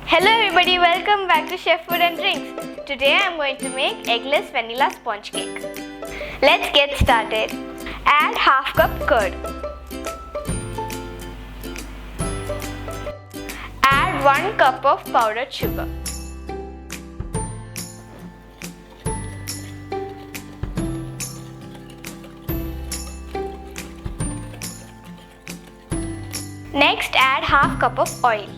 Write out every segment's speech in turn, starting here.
Hello everybody, welcome back to Chef Food and Drinks. Today I am going to make eggless vanilla sponge cake. Let's get started. Add half cup curd. Add 1 cup of powdered sugar. Next add half cup of oil.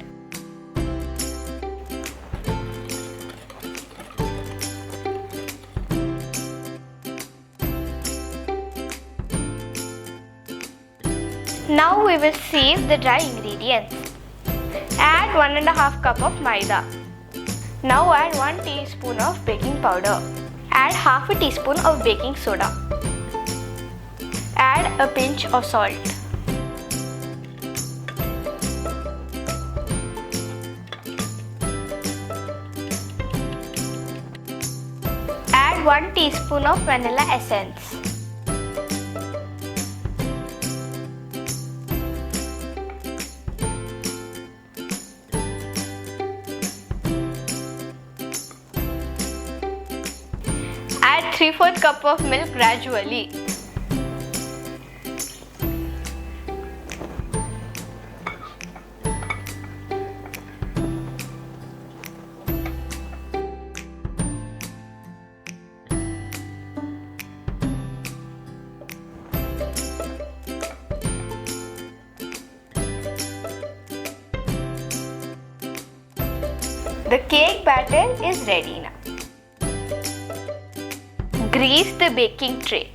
Now we will sieve the dry ingredients. Add 1.5 cup of maida. Now add 1 teaspoon of baking powder. Add half a teaspoon of baking soda. Add a pinch of salt. Add 1 teaspoon of vanilla essence. Add 3/4 cup of milk gradually. The cake batter is ready now. Grease the baking tray.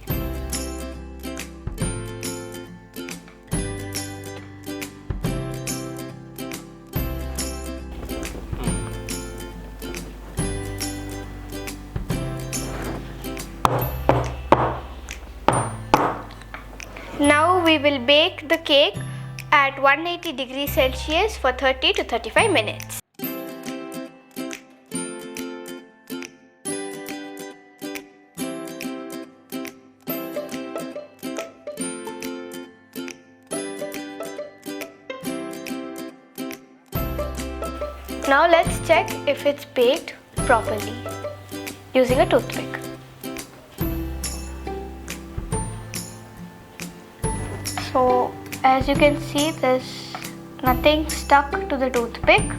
Now we will bake the cake at 180 degrees Celsius for 30 to 35 minutes. Now let's check if it's baked properly using a toothpick. So as you can see, there's nothing stuck to the toothpick.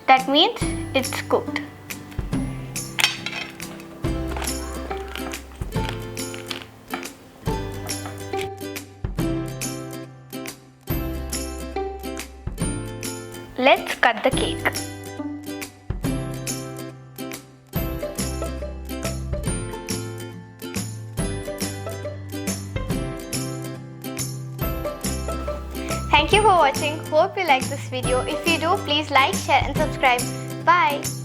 That means it's cooked. Let's cut the cake. Thank you for watching. Hope you like this video. If you do, please like, share and subscribe. Bye.